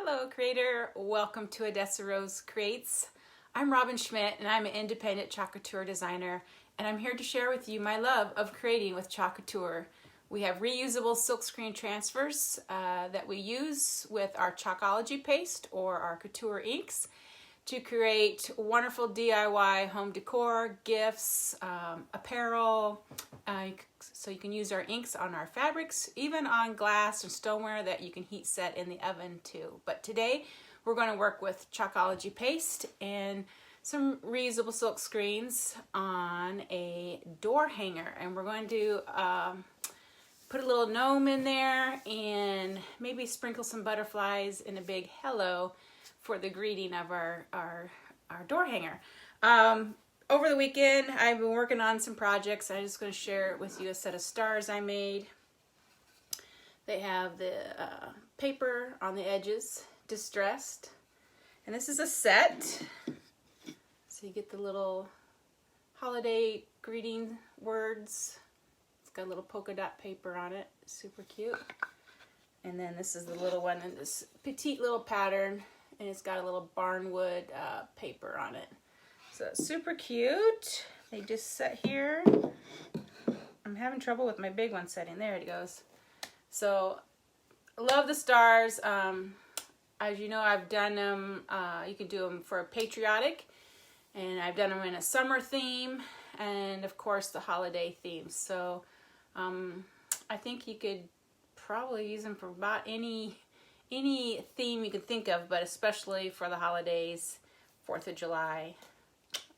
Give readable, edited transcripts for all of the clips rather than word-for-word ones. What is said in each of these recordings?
Hello creator, welcome to Odessa Rose Creates. I'm Robin Schmidt and I'm an independent Couture designer, and I'm here to share with you my love of creating with Couture. We have reusable silkscreen transfers that we use with our Chalkology paste or our Couture inks to create wonderful DIY home decor, gifts, apparel, so you can use our inks on our fabrics, even on glass and stoneware that you can heat set in the oven too. But today we're going to work with Chalkology paste and some reusable silk screens on a door hanger, and we're going to put a little gnome in there and maybe sprinkle some butterflies in a big hello for the greeting of our door hanger. Over the weekend, I've been working on some projects. I'm just going to share with you a set of stars I made. They have the paper on the edges, distressed. And this is a set. So you get the little holiday greeting words. It's got a little polka dot paper on it. Super cute. And then this is the little one in this petite little pattern. And it's got a little barnwood paper on it. So it's super cute. They just set here. I'm having trouble with my big one setting. There it goes. So I love the stars. As you know, I've done them, you can do them for a patriotic, and I've done them in a summer theme, and of course the holiday theme. So I think you could probably use them for about any theme you could think of, but especially for the holidays. 4th of July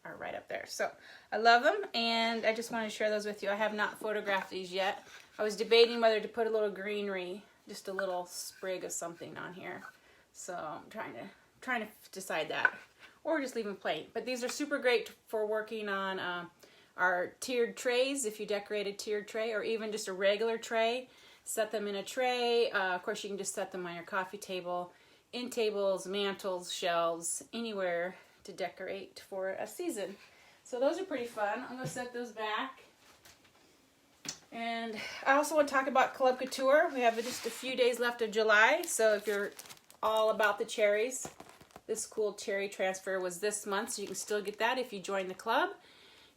are right up there. So I love them, and I just want to share those with you. I have not photographed these yet. I was debating whether to put a little greenery, just a little sprig of something on here. So I'm trying to decide that, or just leave them plain. But these are super great for working on our tiered trays. If you decorate a tiered tray, or even just a regular tray, set them in a tray. Of course, you can just set them on your coffee table, in tables, mantles, shelves, anywhere to decorate for a season. So those are pretty fun. I'm going to set those back. And I also want to talk about Club Couture. We have just a few days left of July, so if you're all about the cherries, this cool cherry transfer was this month, so you can still get that if you join the club.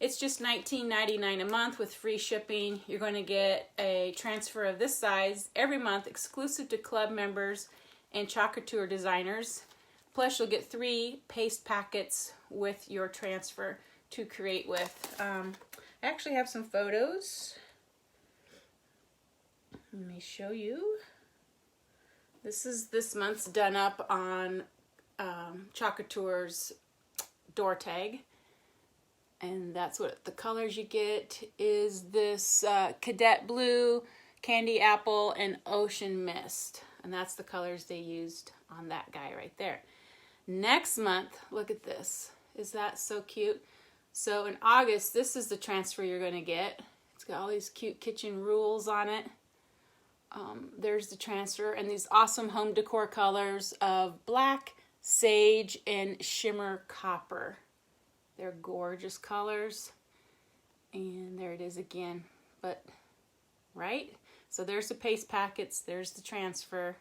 It's just $19.99 a month with free shipping. You're going to get a transfer of this size every month, exclusive to club members and Couture designers. Plus, you'll get 3 paste packets with your transfer to create with. I actually have some photos. Let me show you. This is this month's done up on Couture's door tag. And that's what the colors you get is this cadet blue, candy apple, and ocean mist. And that's the colors they used on that guy right there. Next month, look at this. Is that so cute? So in August, this is the transfer you're going to get. It's got all these cute kitchen rules on it. There's the transfer, and these awesome home decor colors of black, sage, and shimmer copper. They're gorgeous colors. And there it is again. But, right? So there's the paste packets. There's the transfer.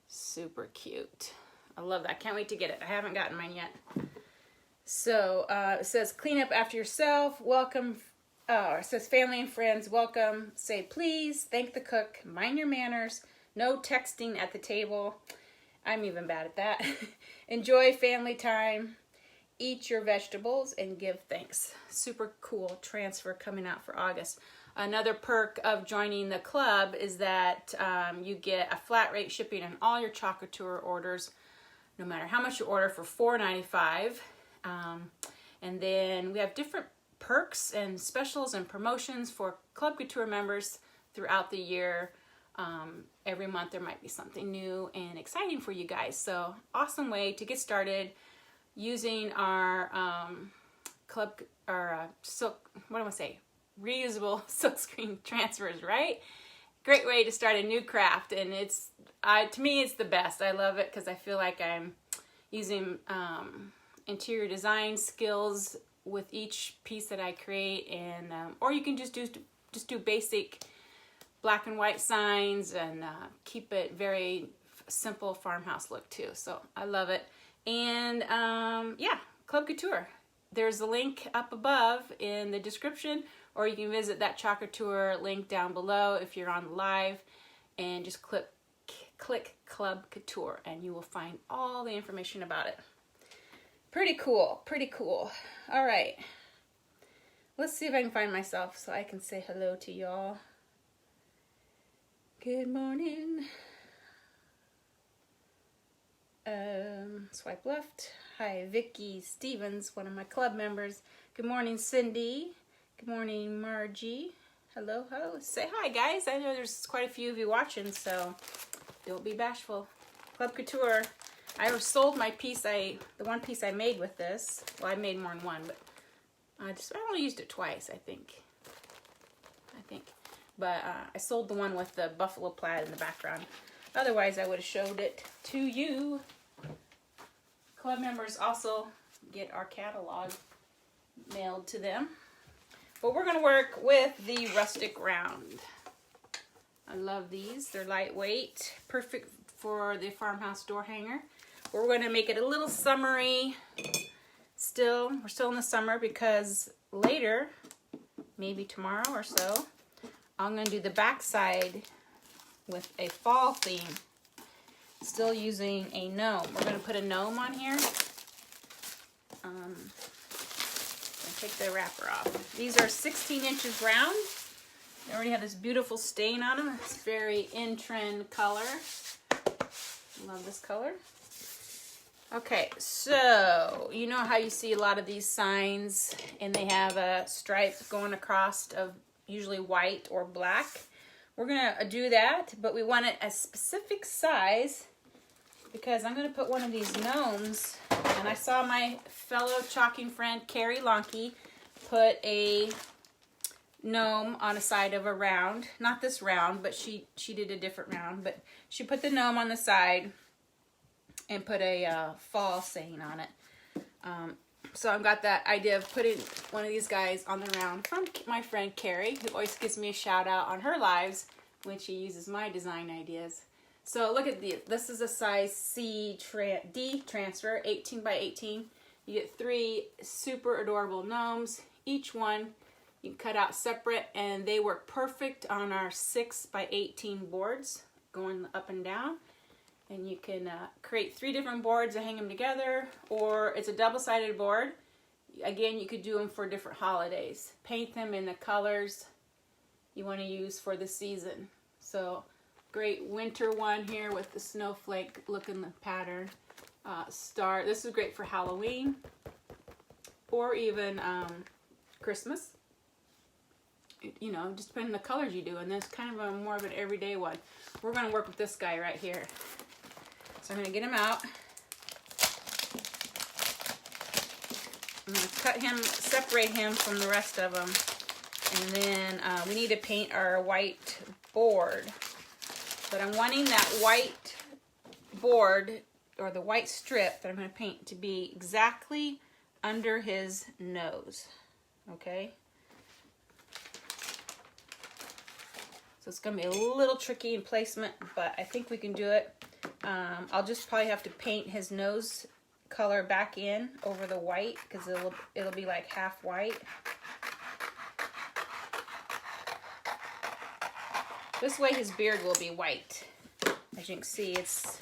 Super cute. I love that. I can't wait to get it. I haven't gotten mine yet. So it says clean up after yourself. Welcome. It says family and friends. Welcome. Say please. Thank the cook. Mind your manners. No texting at the table. I'm even bad at that. Enjoy family time. Eat your vegetables and give thanks. Super cool transfer coming out for August. Another perk of joining the club is that you get a flat rate shipping on all your Couture orders, no matter how much you order, for $4.95. And then we have different perks and specials and promotions for Club Couture members throughout the year. Every month there might be something new and exciting for you guys. So awesome way to get started using our reusable silkscreen transfers, right? Great way to start a new craft, and to me it's the best. I love it because I feel like I'm using interior design skills with each piece that I create, and or you can just do basic black and white signs and keep it very simple farmhouse look too. So I love it. And yeah, Club Couture. There's a link up above in the description, or you can visit that Couture link down below if you're on live, and just click Club Couture and you will find all the information about it. Pretty cool, pretty cool. All right, let's see if I can find myself so I can say hello to y'all. Good morning. Swipe left. Hi, Vicky Stevens, one of my club members. Good morning, Cindy. Good morning, Margie. Hello, hello. Say hi, guys. I know there's quite a few of you watching, so don't be bashful. Club Couture. I sold my piece. The one piece I made with this. Well, I made more than one, but I only used it twice, I think. But I sold the one with the buffalo plaid in the background. Otherwise, I would have showed it to you. Club members also get our catalog mailed to them. But we're going to work with the rustic round. I love these. They're lightweight, perfect for the farmhouse door hanger. We're going to make it a little summery. We're still in the summer because later, maybe tomorrow or so, I'm going to do the back side with a fall theme. Still using a gnome. We're going to put a gnome on here. Take the wrapper off. These are 16 inches round. They already have this beautiful stain on them. It's very in-trend color. Love this color. Okay, so you know how you see a lot of these signs and they have a stripe going across of usually white or black. We're gonna do that, but we want it a specific size because I'm gonna put one of these gnomes, and I saw my fellow chalking friend Carrie Lonke put a gnome on the side of a round. Not this round, but she did a different round, but she put the gnome on the side and put a fall saying on it. So I've got that idea of putting one of these guys on the round from my friend Carrie, who always gives me a shout out on her lives when she uses my design ideas. So look at this is a size D transfer, 18 by 18. You get 3 super adorable gnomes. Each one you can cut out separate, and they work perfect on our 6 by 18 boards going up and down. And you can create 3 different boards and hang them together, or it's a double-sided board. Again, you could do them for different holidays. Paint them in the colors you want to use for the season. So, great winter one here with the snowflake looking pattern. Star. This is great for Halloween, or even Christmas. You know, just depending on the colors you do. And this kind of more of an everyday one. We're going to work with this guy right here. So I'm going to get him out. I'm going to cut him, separate him from the rest of them. And then we need to paint our white board. But I'm wanting that white board, or the white strip that I'm going to paint, to be exactly under his nose. Okay? So it's going to be a little tricky in placement, but I think we can do it. I'll just probably have to paint his nose color back in over the white, because it'll be like half white. This way his beard will be white. As you can see, it's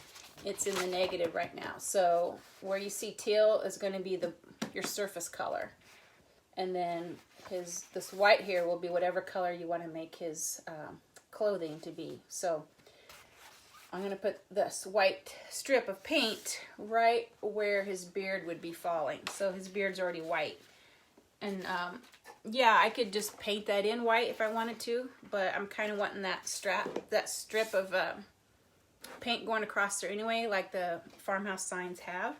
in the negative right now. So where you see teal is going to be your surface color. And then this white here will be whatever color you want to make his clothing to be. So I'm going to put this white strip of paint right where his beard would be falling. So his beard's already white. And yeah, I could just paint that in white if I wanted to, but I'm kind of wanting that strip of paint going across there anyway, like the farmhouse signs have.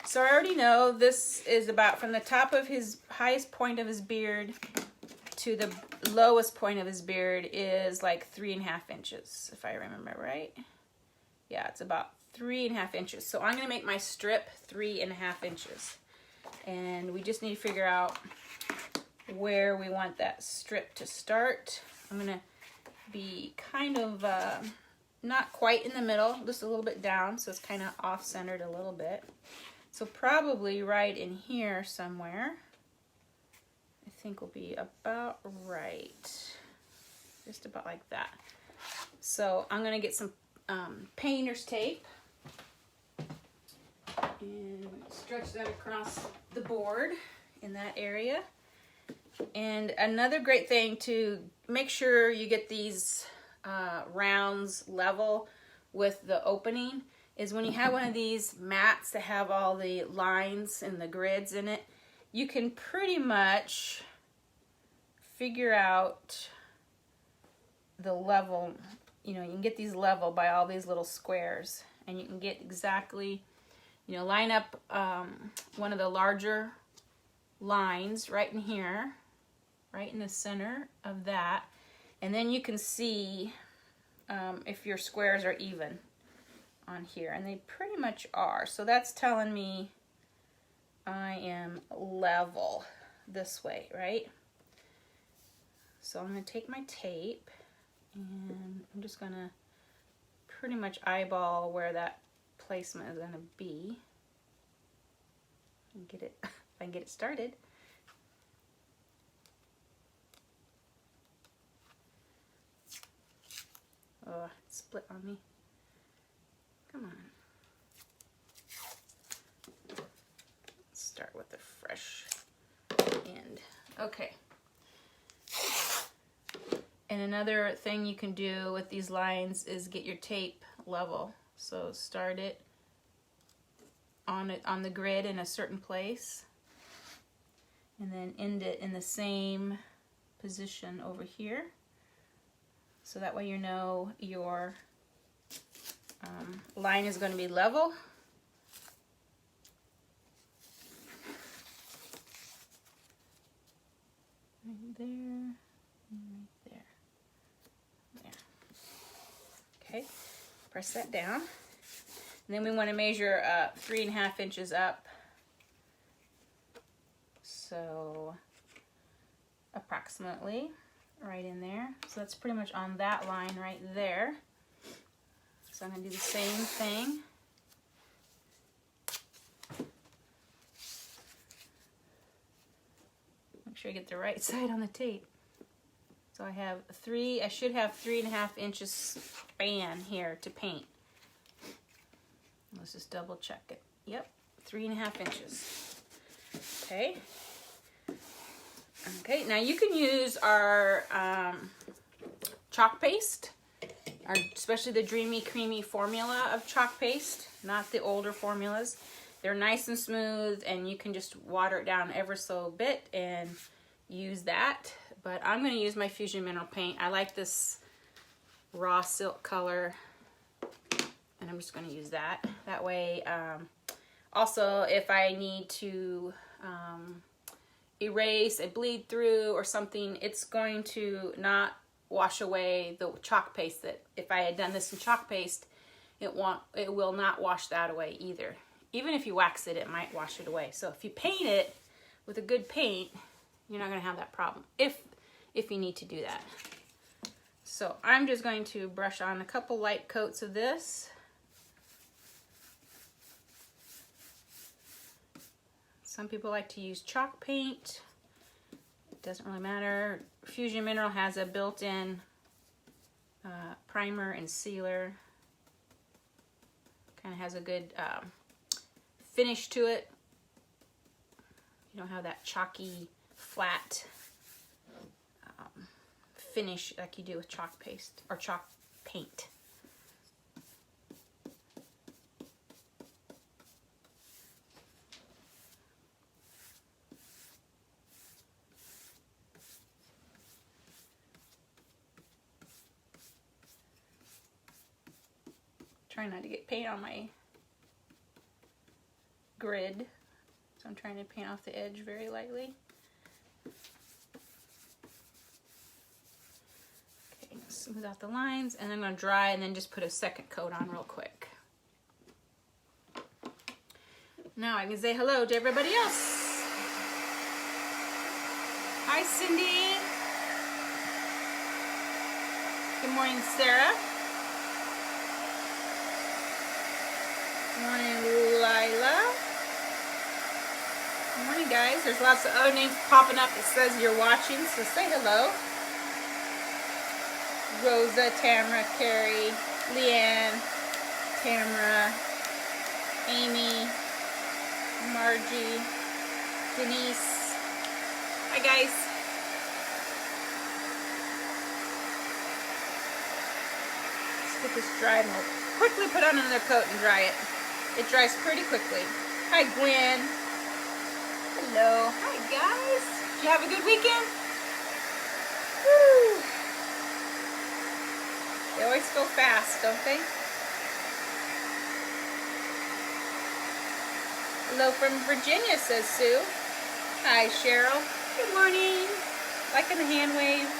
So I already know this is about from the top of his highest point of his beard to the lowest point of his beard is like 3.5 inches, if I remember right. Yeah, it's about 3.5 inches. So I'm going to make my strip 3.5 inches. And we just need to figure out where we want that strip to start. I'm going to be kind of not quite in the middle, just a little bit down, so it's kind of off-centered a little bit. So probably right in here somewhere, I think will be about right. Just about like that. So I'm gonna get some painter's tape and stretch that across the board in that area. And another great thing to make sure you get these rounds level with the opening is when you have one of these mats that have all the lines and the grids in it, you can pretty much figure out the level. You know, you can get these level by all these little squares, and you can get exactly, you know, line up one of the larger lines right in here, right in the center of that, and then you can see if your squares are even on here, and they pretty much are. So that's telling me I am level this way, right? So I'm going to take my tape and I'm just going to pretty much eyeball where that placement is going to be and get it, if I can get it started. Oh, it split on me. Come on. Let's start with the fresh end. Okay. And another thing you can do with these lines is get your tape level. So start it on the grid in a certain place, and then end it in the same position over here. So that way you know your line is going to be level. Right there, and right there. There. Okay, press that down. And then we want to measure 3.5 inches up. So approximately right in there. So that's pretty much on that line right there. So I'm going to do the same thing. Make sure I get the right side on the tape. So I have I should have 3.5 inches span here to paint. Let's just double check it. Yep, 3.5 inches. Okay. Okay, now you can use our chalk paste, especially the Dreamy Creamy formula of chalk paste, not the older formulas. They're nice and smooth, and you can just water it down ever so a bit and use that. But I'm going to use my Fusion Mineral Paint. I like this raw silk color, and I'm just going to use that. That way, also if I need to erase a bleed through or something, it's going to not wash away the chalk paste. That if I had done this in chalk paste, it will not wash that away either. Even if you wax it, it might wash it away. So if you paint it with a good paint, you're not going to have that problem if you need to do that. So I'm just going to brush on a couple light coats of this. Some people like to use chalk paint. It doesn't really matter. Fusion Mineral has a built-in primer and sealer. Kind of has a good finish to it. You don't have that chalky, flat finish like you do with chalk paste or chalk paint. Trying not to get paint on my grid, so I'm trying to paint off the edge very lightly. Okay, smooth out the lines, and I'm going to dry and then just put a second coat on real quick. Now I can say hello to everybody else. Hi, Cindy. Good morning, Sarah. Morning, Lila. Good morning, guys. There's lots of other names popping up that says you're watching, so say hello. Rosa, Tamara, Carrie, Leanne, Tamara, Amy, Margie, Denise. Hi, guys. Let's get this dried and we'll quickly put on another coat and dry it. It dries pretty quickly. Hi, Gwen. Hello. Hi, guys. Did you have a good weekend? Woo. They always go fast, don't they? Hello from Virginia, says Sue. Hi, Cheryl. Good morning. Liking the hand wave.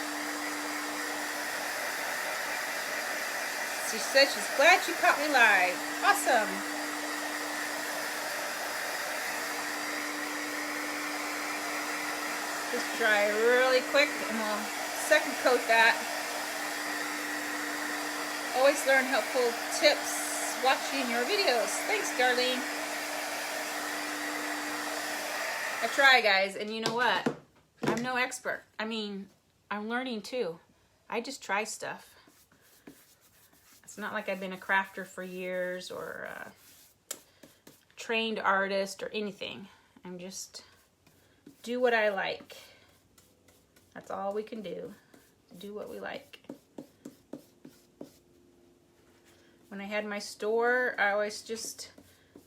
She said she's glad she caught me live. Awesome. Just dry really quick and we'll second coat that. Always learn helpful tips watching your videos. Thanks, Darlene. I try, guys, and you know what? I'm no expert. I mean, I'm learning too. I just try stuff. It's not like I've been a crafter for years or a trained artist or anything. I'm just do what I like. That's all we can do. Do what we like. When I had my store, I always just,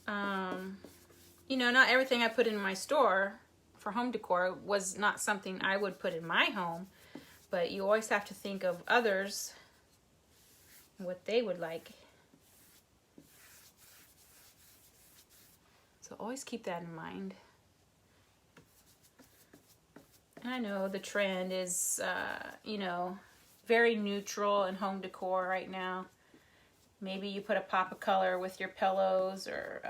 you know, not everything I put in my store for home decor was not something I would put in my home, but you always have to think of others and what they would like. So always keep that in mind. And I know the trend is, you know, very neutral in home decor right now. Maybe you put a pop of color with your pillows or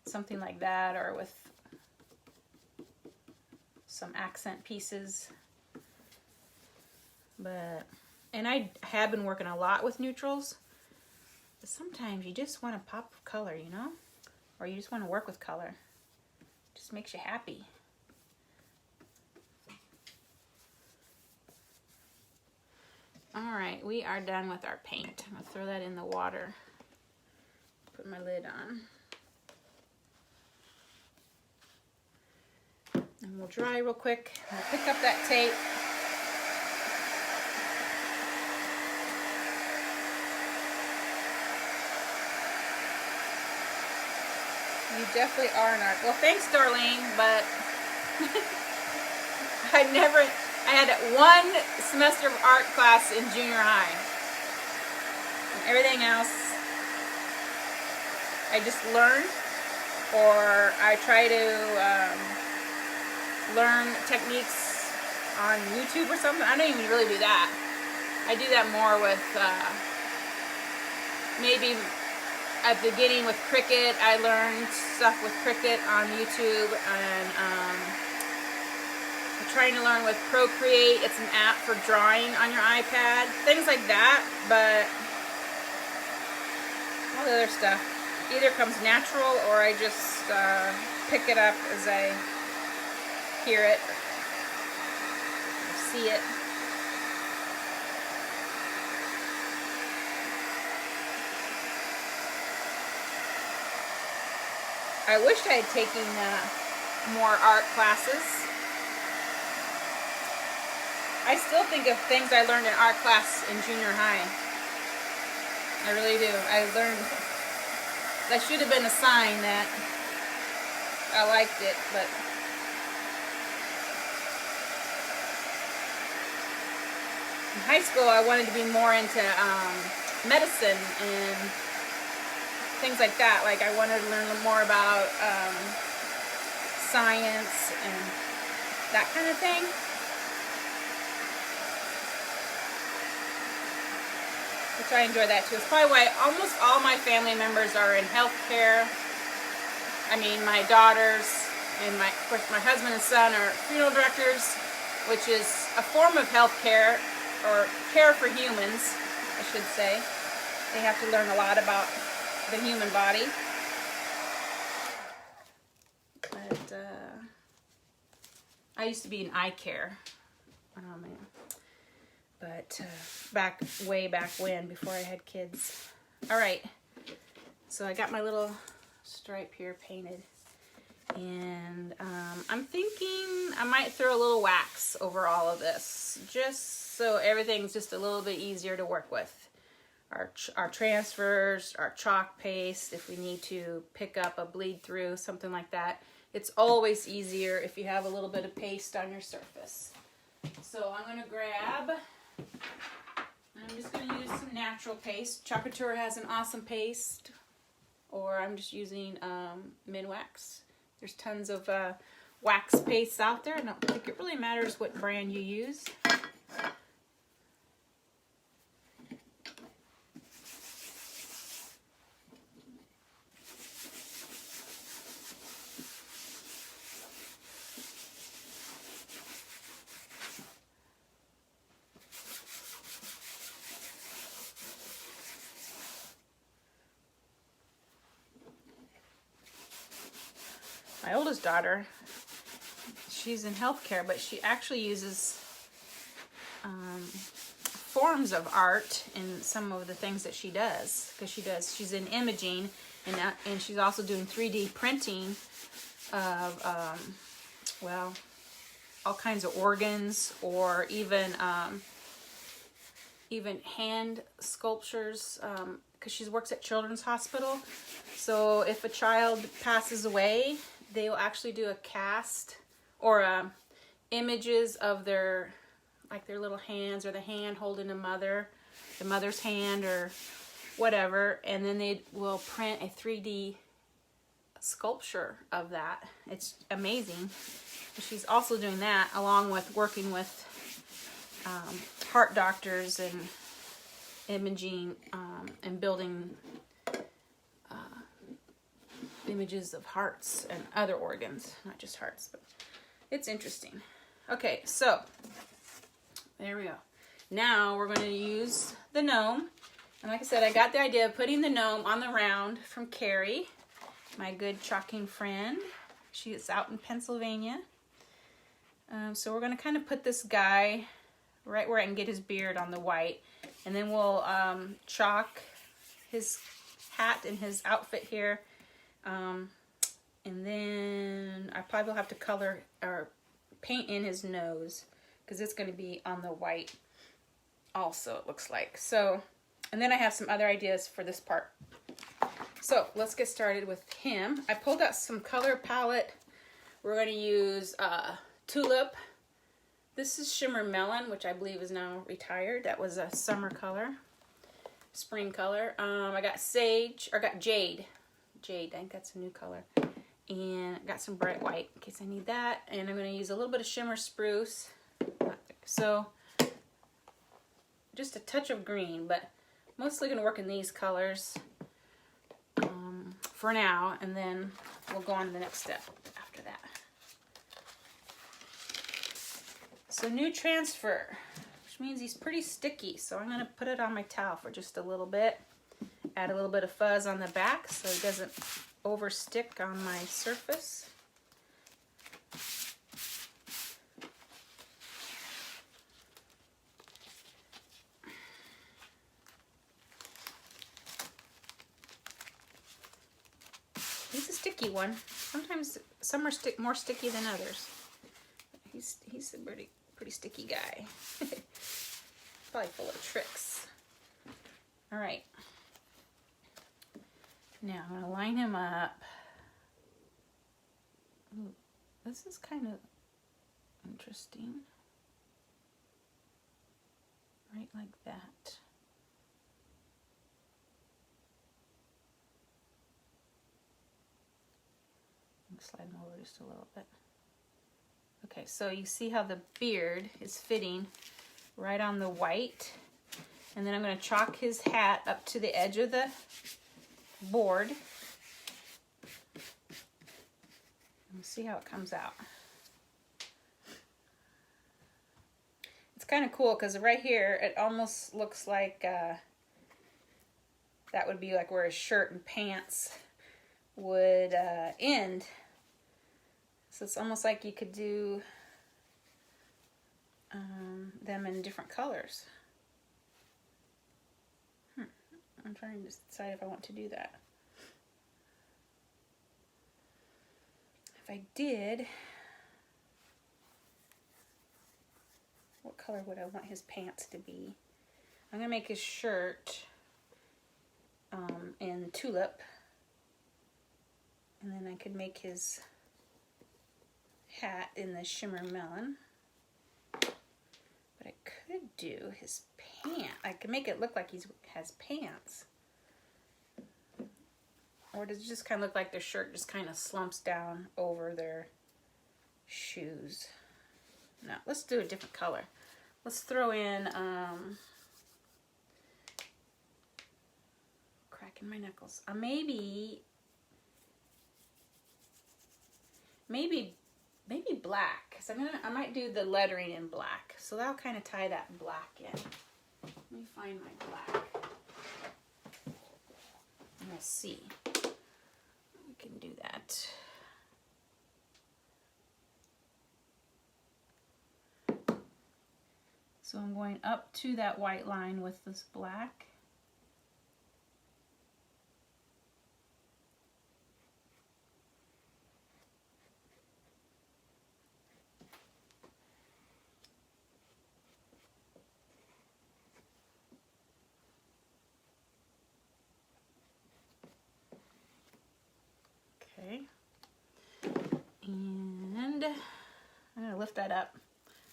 something like that, or with some accent pieces. But, and I have been working a lot with neutrals, but sometimes you just want a pop of color, you know? Or you just want to work with color. It just makes you happy. Alright, we are done with our paint. I'm going to throw that in the water. Put my lid on. And we'll dry real quick. We'll pick up that tape. You definitely are an art. Well, thanks, Darlene, but I had one semester of art class in junior high. And everything else, I just learned, or I try to learn techniques on YouTube or something. I don't even really do that. I do that more with maybe at the beginning with Cricut. I learned stuff with Cricut on YouTube, and I'm trying to learn with Procreate. It's an app for drawing on your iPad, things like that. But all the other stuff either comes natural, or I just pick it up as I hear it or see it. I wish I had taken more art classes. I still think of things I learned in art class in junior high. I really do. I learned, that should have been a sign that I liked it, but in high school I wanted to be more into medicine and things like that. Like I wanted to learn more about science and that kind of thing. Which I enjoy that too. It's probably why almost all my family members are in healthcare. I mean, my daughters and of course my husband and son are funeral directors, which is a form of healthcare, or care for humans, I should say. They have to learn a lot about the human body. But I used to be in eye care. Oh man. But way back when, before I had kids. All right. So I got my little stripe here painted. And I'm thinking I might throw a little wax over all of this, just so everything's just a little bit easier to work with. Our transfers, our chalk paste, if we need to pick up a bleed through, something like that. It's always easier if you have a little bit of paste on your surface. So I'm going to grab, I'm just going to use some natural paste. Couture has an awesome paste, or I'm just using Minwax. There's tons of wax pastes out there. I don't think it really matters what brand you use. My oldest daughter, she's in healthcare, but she actually uses forms of art in some of the things that she does, because she's in imaging, and she's also doing 3D printing of well, all kinds of organs, or even hand sculptures, because she works at Children's Hospital. So if a child passes away, they will actually do a cast or images of their little hands, or the hand holding the mother's hand or whatever, and then they will print a 3D sculpture of that. It's amazing. She's also doing that along with working with heart doctors and imaging and building images of hearts and other organs, not just hearts, but it's interesting. Okay, so there we go. Now we're going to use the gnome. And like I said, I got the idea of putting the gnome on the round from Carrie, my good chalking friend. She is out in Pennsylvania. So we're going to kind of put this guy right where I can get his beard on the white. And then we'll chalk his hat and his outfit here. And then I probably will have to color or paint in his nose, because it's going to be on the white also, it looks like. So, and then I have some other ideas for this part. So let's get started with him. I pulled out some color palette. We're going to use Tulip. This is Shimmer Melon, which I believe is now retired. That was a summer color, spring color. I got Sage, or got Jade. I think that's a new color. And I got some bright white in case I need that. And I'm going to use a little bit of Shimmer Spruce. So just a touch of green, but mostly going to work in these colors for now, and then we'll go on to the next step after that. So new transfer, which means he's pretty sticky, so I'm going to put it on my towel for just a little bit. Add a little bit of fuzz on the back so it doesn't overstick on my surface. He's a sticky one. Sometimes some are more sticky than others. He's a pretty sticky guy. Probably full of tricks. All right. Now I'm going to line him up. Ooh, this is kind of interesting. Right like that. Slide him over just a little bit. Okay, so you see how the beard is fitting right on the white. And then I'm going to chalk his hat up to the edge of the board. And see how it comes out. It's kind of cool because right here it almost looks like that would be like where his shirt and pants would end. So it's almost like you could do them in different colors. I'm trying to decide if I want to do that. If I did, what color would I want his pants to be? I'm going to make his shirt in tulip. And then I could make his hat in the shimmer melon. But I could do his pant. I could make it look like he has pants. Or does it just kind of look like their shirt just kind of slumps down over their shoes? No, let's do a different color. Let's throw in, cracking my knuckles. Maybe black, because I might do the lettering in black. So that'll kind of tie that black in. Let me find my black. And we'll see. We can do that. So I'm going up to that white line with this black. Okay, and I'm going to lift that up.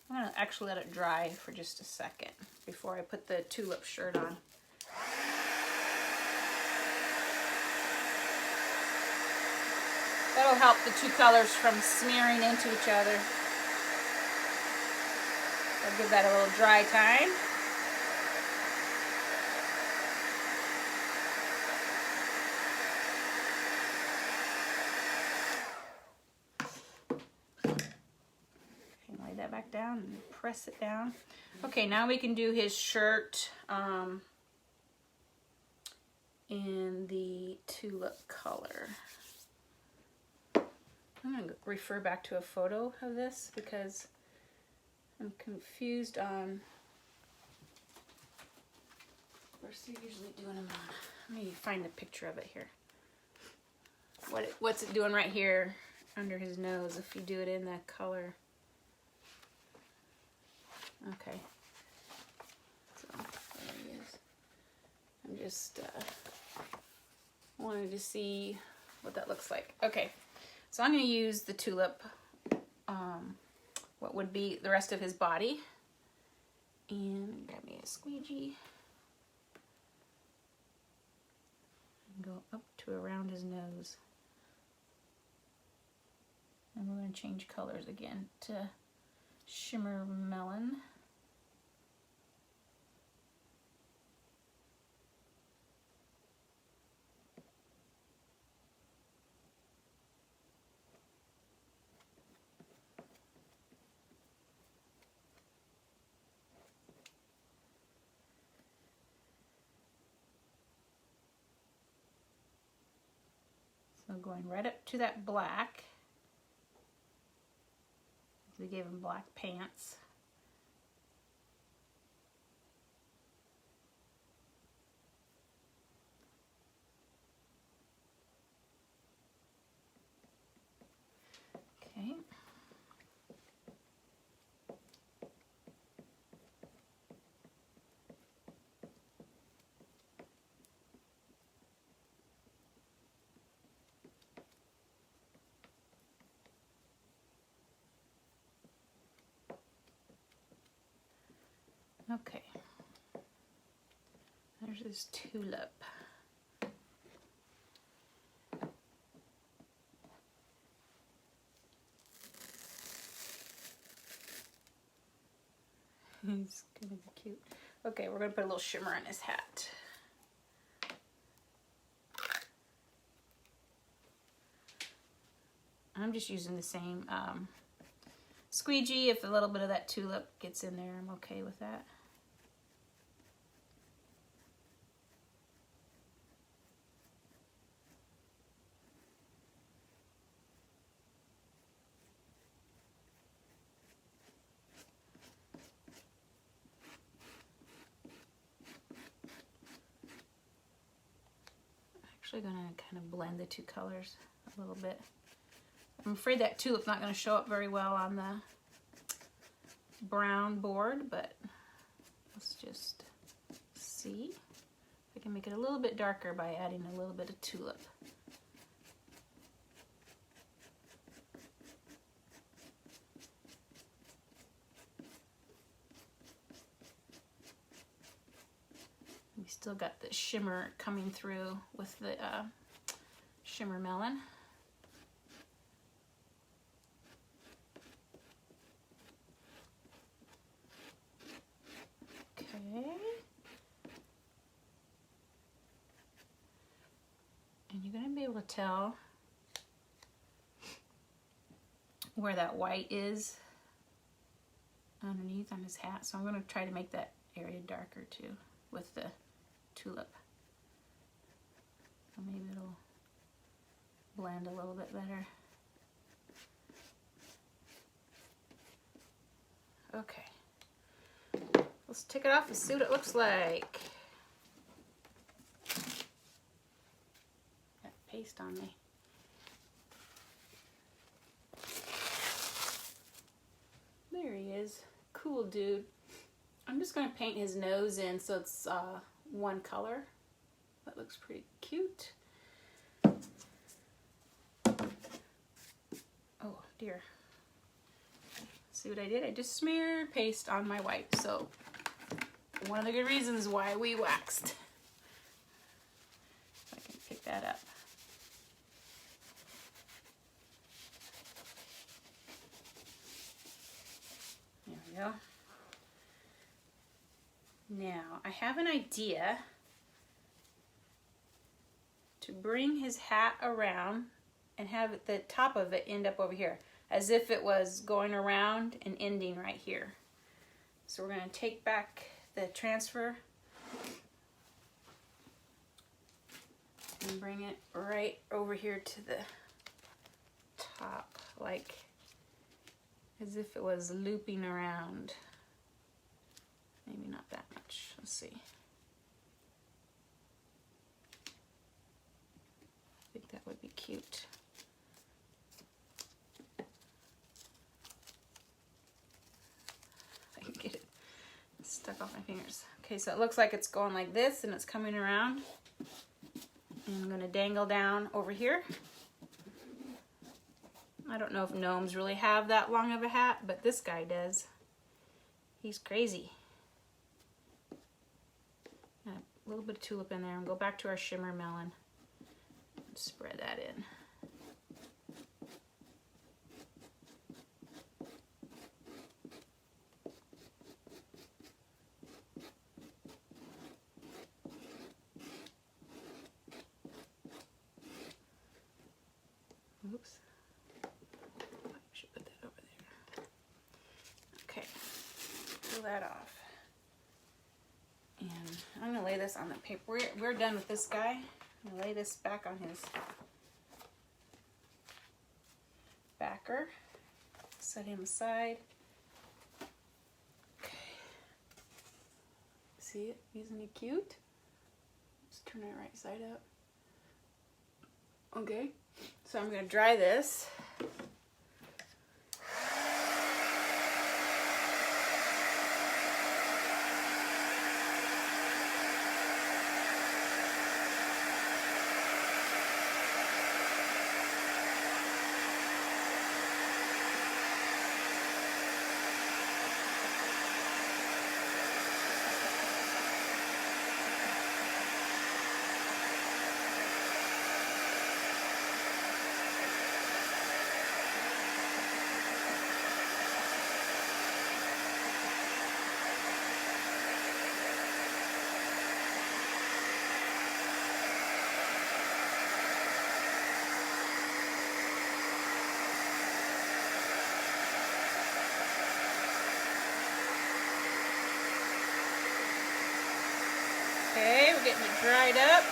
I'm going to actually let it dry for just a second before I put the tulip shirt on. That'll help the two colors from smearing into each other. I'll give that a little dry time. That back down and press it down. Okay, now we can do his shirt in the tulip color. I'm going to refer back to a photo of this because I'm confused on where's he usually doing them on. Let me find a picture of it here. What's it doing right here under his nose if you do it in that color? Okay, so there he is. I'm just wanted to see what that looks like. Okay, so I'm going to use the tulip, what would be the rest of his body, and grab me a squeegee and go up to around his nose. And we're going to change colors again to shimmer melon. So going right up to that black. We gave him black pants. Okay. Okay, there's this tulip. He's gonna be cute. Okay, we're gonna put a little shimmer on his hat. I'm just using the same squeegee. If a little bit of that tulip gets in there, I'm okay with that. Actually gonna kind of blend the two colors a little bit. I'm afraid that tulip's not gonna show up very well on the brown board, but let's just see if I can make it a little bit darker by adding a little bit of tulip. We still got the shimmer coming through with the shimmer melon. Okay. And you're going to be able to tell where that white is underneath on his hat. So I'm going to try to make that area darker too with the tulip. So maybe it'll blend a little bit better. Okay. Let's take it off and see what it looks like. Got paste on me. There he is. Cool dude. I'm just going to paint his nose in so it's one color. That looks pretty cute. Oh dear. See what I did? I just smeared paste on my white. So one of the good reasons why we waxed. If I can pick that up. There we go. Now, I have an idea to bring his hat around and have the top of it end up over here, as if it was going around and ending right here. So we're going to take back the transfer and bring it right over here to the top, like as if it was looping around. Maybe not that much. Let's see. I think that would be cute. I can get it stuck off my fingers. Okay, so it looks like it's going like this and it's coming around. And I'm going to dangle down over here. I don't know if gnomes really have that long of a hat, but this guy does. He's crazy. A little bit of tulip in there and go back to our shimmer melon and spread that in. Oops. I should put that over there. Okay, pull that off. And I'm going to lay this on the paper. We're done with this guy. I'm going to lay this back on his backer. Set him aside. Okay. See it? Isn't he cute? Just turn it right side up. Okay. So I'm going to dry this. Okay, we're getting it dried up.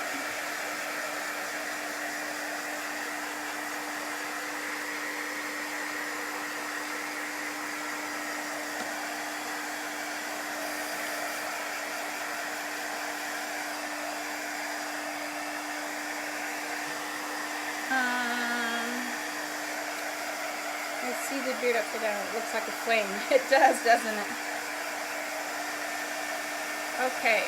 see the beard upside down. It looks like a flame. It does, doesn't it? Okay.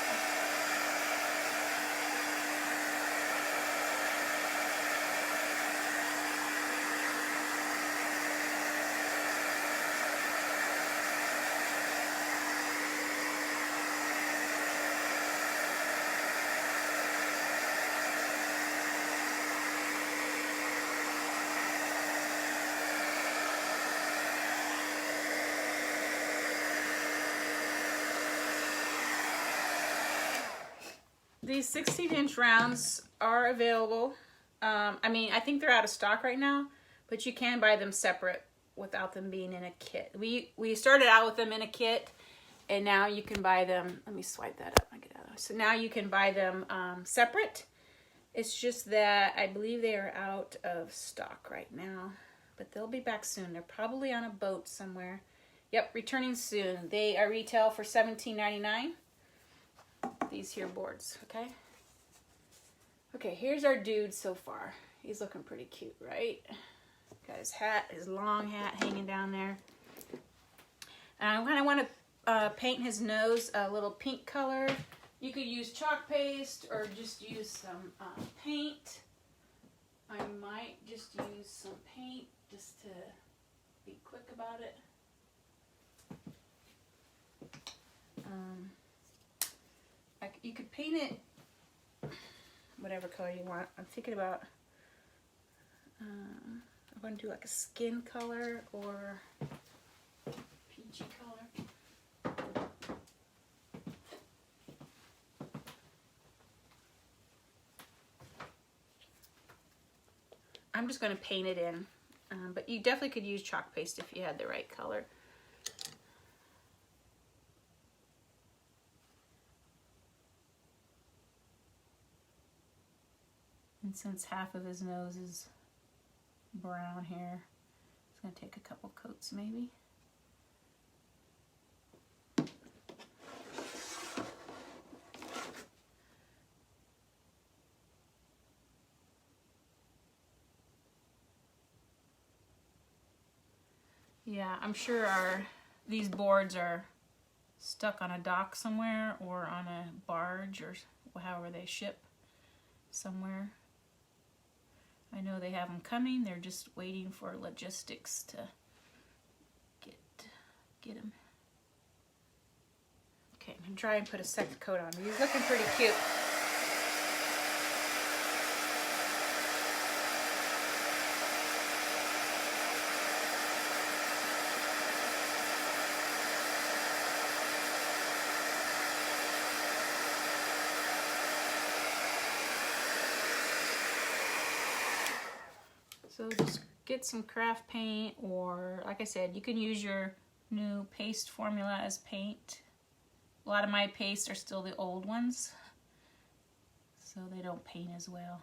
These 16-inch rounds are available. I mean, I think they're out of stock right now, but you can buy them separate without them being in a kit. We started out with them in a kit, and now you can buy them. Let me swipe that up. So now you can buy them separate. It's just that I believe they are out of stock right now, but they'll be back soon. They're probably on a boat somewhere. Yep, returning soon. They are retail for $17.99. These here boards, okay? Okay, here's our dude so far. He's looking pretty cute, right? Got his hat, his long hat hanging down there. And I kind of want to paint his nose a little pink color. You could use chalk paste or just use some paint. I might just use some paint just to be quick about it. You could paint it whatever color you want. I'm thinking about I'm going to do like a skin color or peachy color. I'm just going to paint it in, but you definitely could use chalk paste if you had the right color. And since half of his nose is brown here, it's going to take a couple coats maybe. Yeah, I'm sure these boards are stuck on a dock somewhere or on a barge or however they ship somewhere. I know they have them coming. They're just waiting for logistics to get them. Okay, I'm gonna try and put a second coat on. He's looking pretty cute. So just get some craft paint, or like I said, you can use your new paste formula as paint. A lot of my pastes are still the old ones, so they don't paint as well.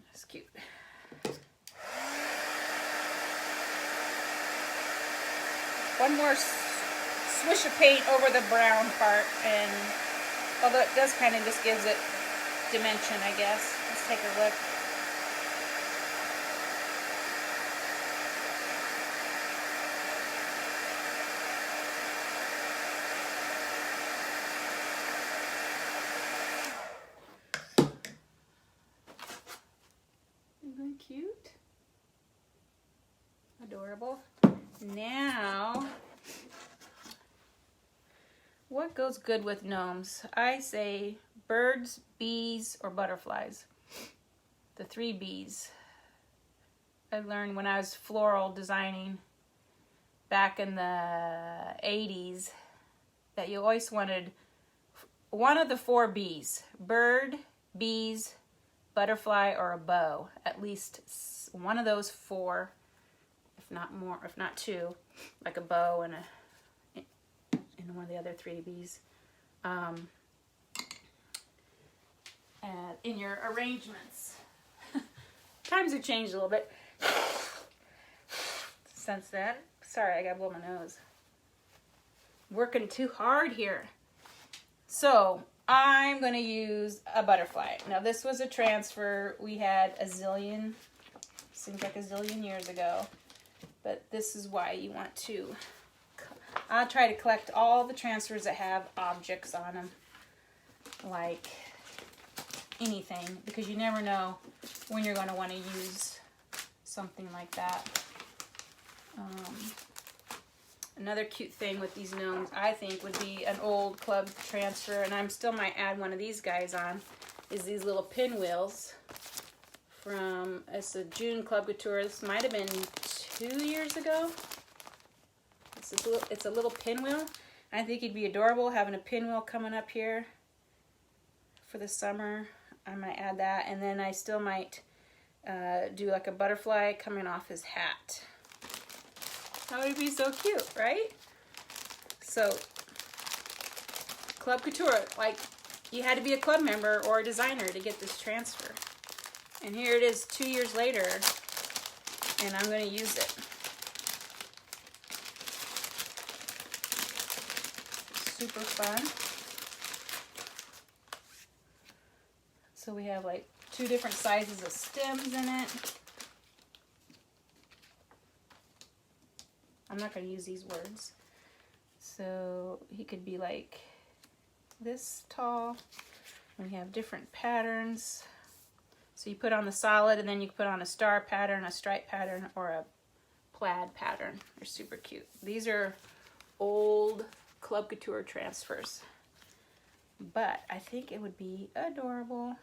That's cute. One more swish of paint over the brown part, and although it does kind of just gives it dimension, I guess. Let's take a look. Isn't that cute? Adorable. Now, what goes good with gnomes? I say birds, bees, or butterflies. The 3 B's. I learned when I was floral designing back in the 80s that you always wanted one of the 4 B's. Bird, bees, butterfly, or a bow. At least one of those 4. If not more, if not 2, like a bow and one of the other 3 B's. In your arrangements. Times have changed a little bit since then. Sorry, I gotta blow my nose. Working too hard here. So I'm gonna use a butterfly. Now this was a transfer we had a zillion, seems like a zillion years ago, but this is why you want to, I'll try to collect all the transfers that have objects on them, like anything, because you never know when you're going to want to use something like that. Another cute thing with these gnomes, I think, would be an old club transfer, and I still might add one of these guys on, is these little pinwheels from, it's a June Club Couture. This might have been 2 years ago. It's a little pinwheel. I think it'd be adorable having a pinwheel coming up here for the summer. I might add that, and then I still might do like a butterfly coming off his hat. That would be so cute, right? So, Club Couture, like, you had to be a club member or a designer to get this transfer. And here it is 2 years later, and I'm going to use it. Super fun. So we have like 2 different sizes of stems in it. I'm not going to use these words. So he could be like this tall. And we have different patterns. So you put on the solid, and then you put on a star pattern, a stripe pattern, or a plaid pattern. They're super cute. These are old Club Couture transfers. But I think it would be adorable.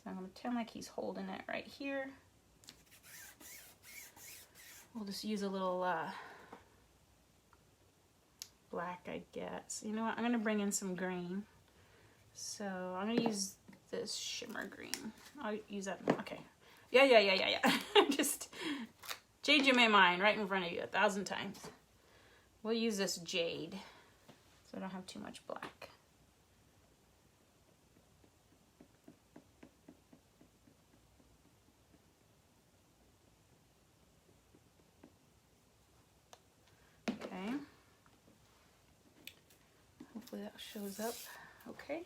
So I'm going to pretend like he's holding it right here. We'll just use a little black, I guess. You know what? I'm going to bring in some green. So I'm going to use this shimmer green. I'll use that. Okay. Yeah. Just changing my mind right in front of you 1,000 times. We'll use this jade so I don't have too much black. Okay. Hopefully that shows up okay.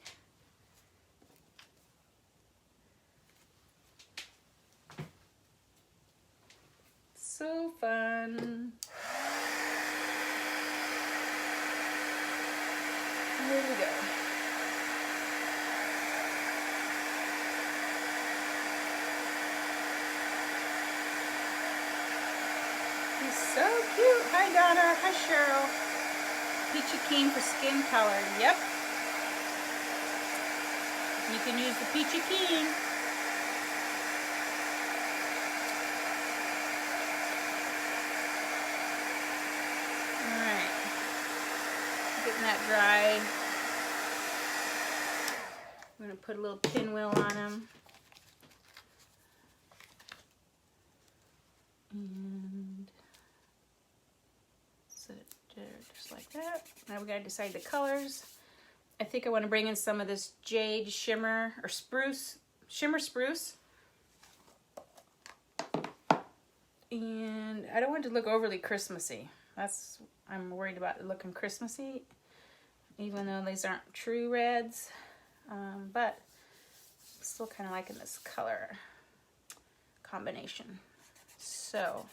So fun. Here we go. He's so cute. Hi Donna. Hi Cheryl. Peachy Keen for skin color. Yep. You can use the Peachy Keen. Alright. Getting that dry. I'm going to put a little pinwheel on him. And set it there just like that. Now we got to decide the colors. I think I want to bring in some of this jade shimmer or spruce, shimmer spruce. And I don't want it to look overly Christmassy. I'm worried about it looking Christmassy, even though these aren't true reds. But I'm still kind of liking this color combination. So,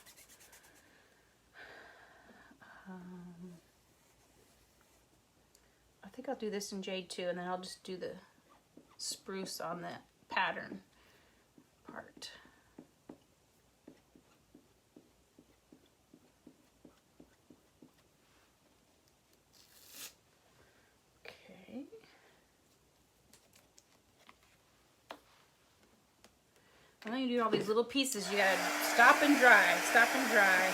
I think I'll do this in jade too, and then I'll just do the spruce on the pattern part. Okay. When you do all these little pieces, you gotta stop and dry, stop and dry.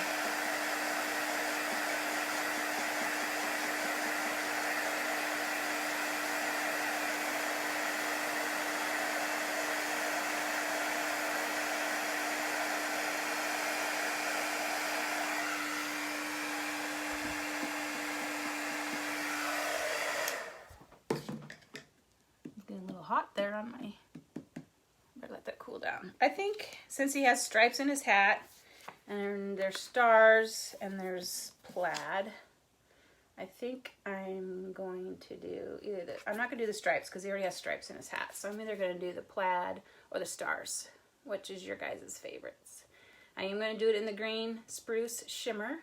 hot there on my, better let that cool down. I think since he has stripes in his hat, and there's stars, and there's plaid, I think I'm going to do either I'm not going to do the stripes because he already has stripes in his hat. So I'm either going to do the plaid or the stars. Which is your guys' favorites? I am going to do it in the green spruce shimmer.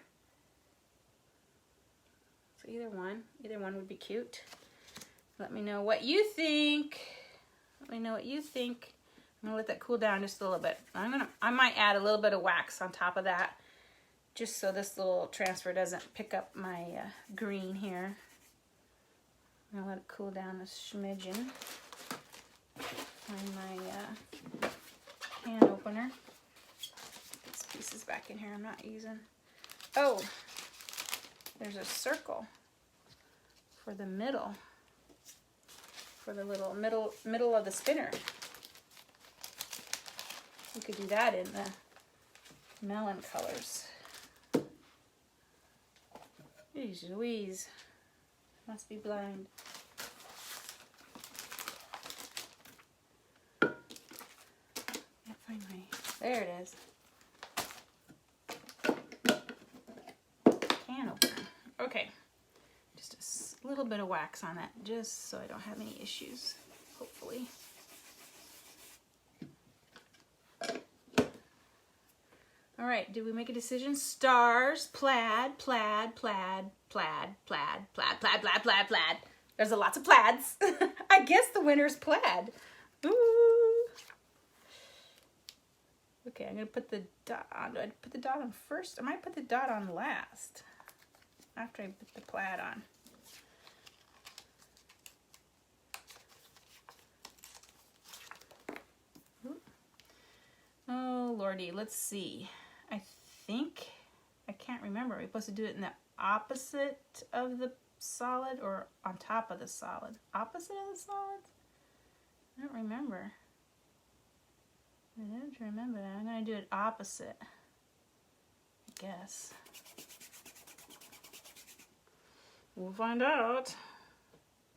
So either one would be cute. Let me know what you think. Let me know what you think. I'm gonna let that cool down just a little bit. I might add a little bit of wax on top of that, just so this little transfer doesn't pick up my green here. I'm gonna let it cool down a smidgen. Find my can opener. This piece is back in here I'm not using. Oh, there's a circle for the middle, for the little middle of the spinner. You could do that in the melon colors. Jeez Louise, must be blind. Can't find my, there it is. Can opener. Okay, just a little bit of wax on that, just so I don't have any issues, hopefully. All right, did we make a decision? Stars, plaid, plaid, plaid, plaid, plaid, plaid, plaid, plaid, plaid, plaid. There's lots of plaids. I guess the winner's plaid. Ooh. Okay, I'm gonna put the dot on. Do I put the dot on first? I might put the dot on last, after I put the plaid on. Oh Lordy, let's see. I think, I can't remember. Are we supposed to do it in the opposite of the solid or on top of the solid? Opposite of the solid? I don't remember. I don't remember that. I'm going to do it opposite, I guess. We'll find out.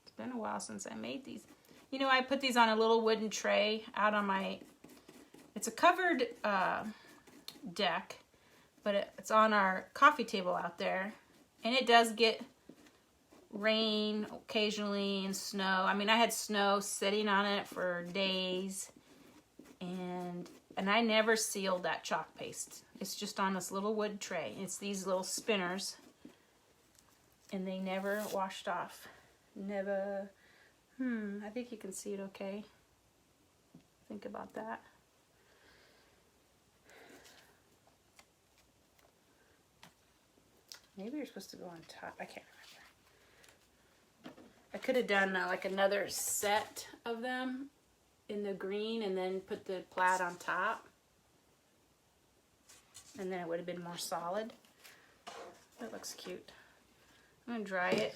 It's been a while since I made these. You know, I put these on a little wooden tray out on my, it's a covered deck, but it's on our coffee table out there, and it does get rain occasionally and snow. I mean, I had snow sitting on it for days, and I never sealed that chalk paste. It's just on this little wood tray. It's these little spinners, and they never washed off. Never. I think you can see it okay. Think about that. Maybe you're supposed to go on top. I can't remember. I could have done like another set of them in the green and then put the plaid on top. And then it would have been more solid. That looks cute. I'm going to dry it.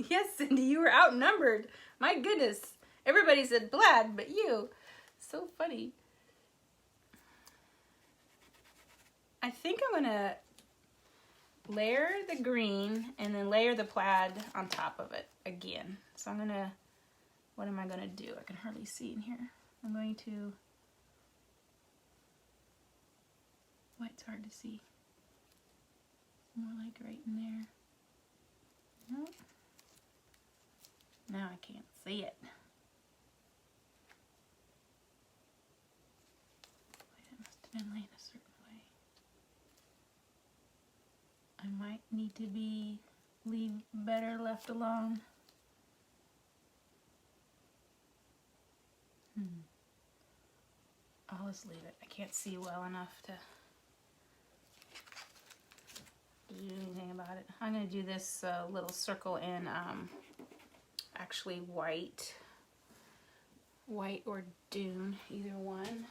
Yes, Cindy, you were outnumbered. My goodness. Everybody said plaid, but you. So funny. I think I'm going to layer the green and then layer the plaid on top of it again. So I'm going to, what am I going to do? I can hardly see in here. I'm going to, why it's hard to see. More like right in there. Nope. Now I can't see it. It must have been laying a certain way. I might need to leave better left alone. I'll just leave it. I can't see well enough to do anything about it. I'm going to do this little circle in actually white or dune, either one.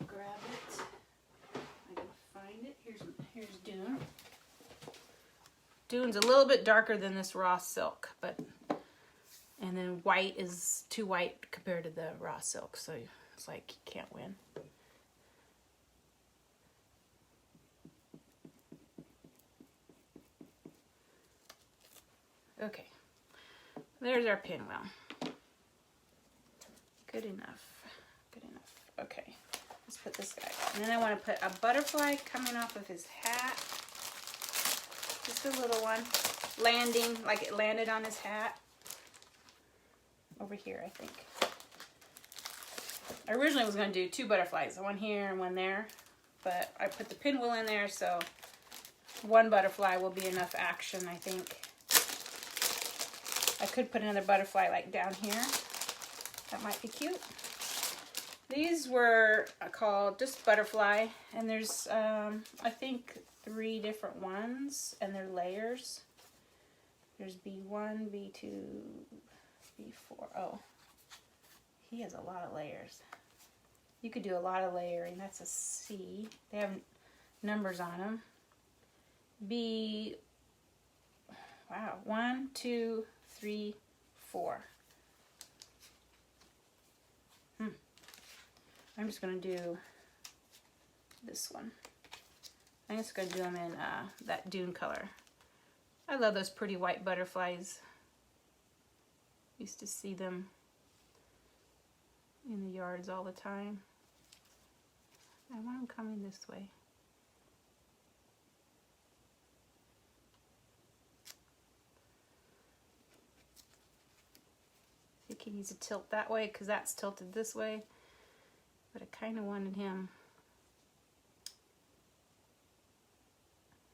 Grab it. I gotta find it. Here's Dune's a little bit darker than this raw silk, but and then white is too white compared to the raw silk, so it's like you can't win. Okay, there's our pinwheel. Good enough, good enough. Okay, let's put this guy on. And then I want to put a butterfly coming off of his hat. Just a little one, landing, like it landed on his hat. Over here, I think. I originally was going to do 2 butterflies, one here and one there, but I put the pinwheel in there, so 1 butterfly will be enough action, I think. I could put another butterfly like down here. That might be cute. These were called just butterfly, and there's, I think, 3 different ones, and they're layers. There's B1, B2, B4. Oh, he has a lot of layers. You could do a lot of layering. That's a C. They have numbers on them. B, wow, 1, 2, 3, 4. I'm just going to do this one. I'm just going to do them in that dune color. I love those pretty white butterflies. Used to see them in the yards all the time. I want them coming this way. I think he needs to tilt that way because that's tilted this way. But I kind of wanted him.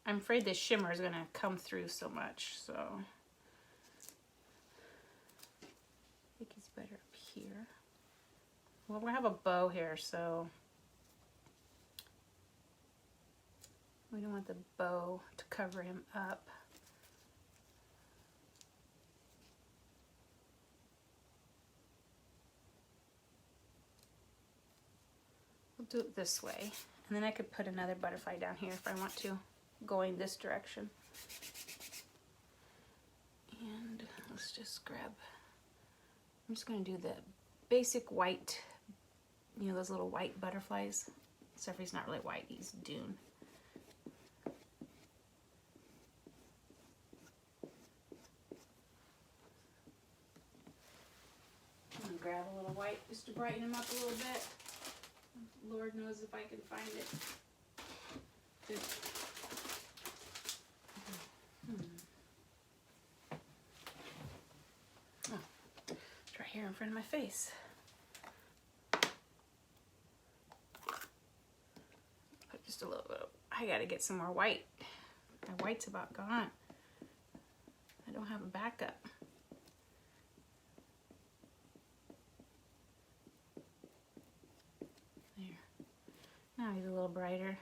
I'm afraid this shimmer is going to come through so much, so I think he's better up here. Well, we have a bow here, so we don't want the bow to cover him up. We'll do it this way, and then I could put another butterfly down here if I want to, going this direction. And let's just grab, I'm just going to do the basic white, you know, those little white butterflies. Except for he's not really white, he's dune. I'm going to grab a little white just to brighten him up a little bit. Lord knows if I can find it. Oh, it's right here in front of my face. Put just a little bit of, I gotta get some more white. My white's about gone. I don't have a backup. Now he's a little brighter.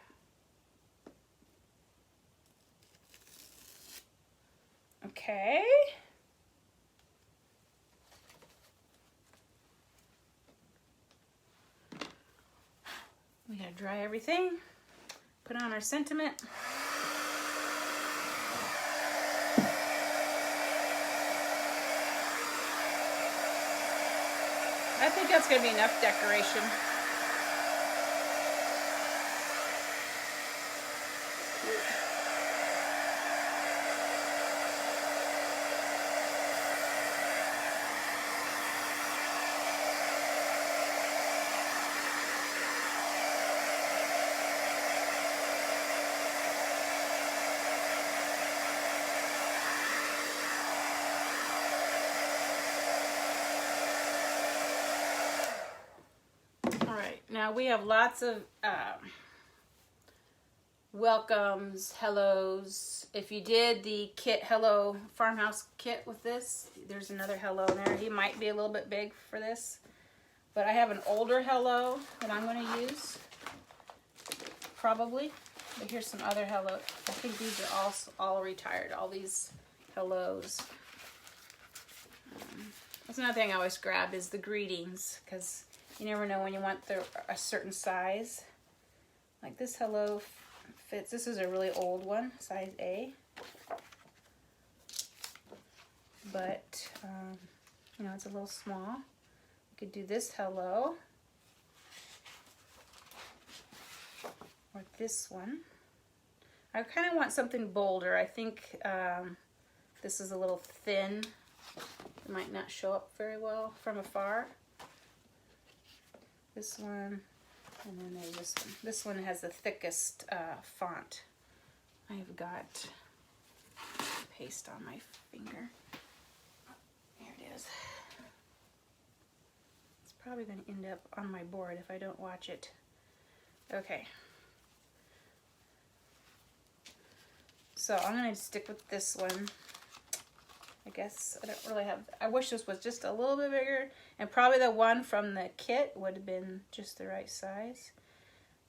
Okay. We gotta dry everything. Put on our sentiment. I think that's gonna be enough decoration. Now we have lots of welcomes, hellos. If you did the kit, hello farmhouse kit with this, there's another hello in there. He might be a little bit big for this, but I have an older hello that I'm going to use, probably. But here's some other hello. I think these are all retired, all these hellos. That's another thing I always grab is the greetings, because you never know when you want a certain size. Like this hello fits. This is a really old one, size A. but you know, it's a little small. You could do this hello, or this one. I kind of want something bolder. I think this is a little thin. It might not show up very well from afar. This one, and then there's this one. This one has the thickest font. I've got paste on my finger. There it is. It's probably going to end up on my board if I don't watch it. Okay. So I'm going to stick with this one. I guess I don't really have, I wish this was just a little bit bigger, and probably the one from the kit would have been just the right size.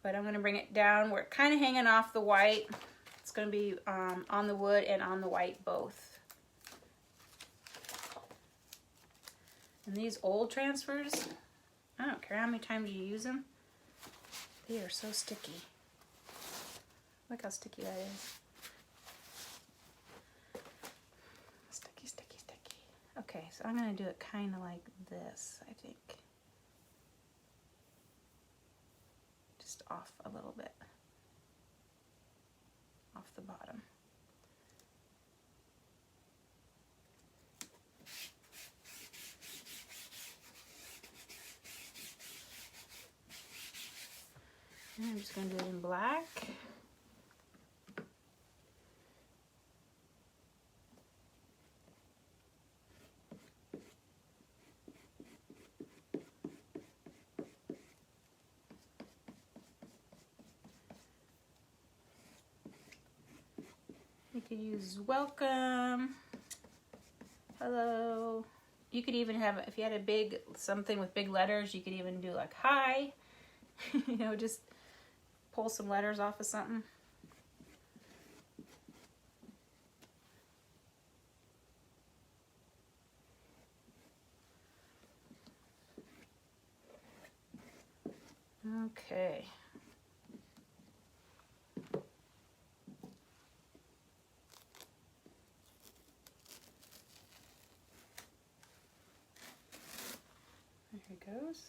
But I'm going to bring it down. We're kind of hanging off the white. It's going to be on the wood and on the white both. And these old transfers, I don't care how many times you use them, they are so sticky. Look how sticky that is. Sticky, sticky, sticky. Okay, so I'm going to do it kind of like this, I think. Just off a little bit. Off the bottom. And I'm just going to do it in black. You could use welcome, hello. You could even have, if you had a big, something with big letters, you could even do like hi. You know, just pull some letters off of something. Okay. There it goes.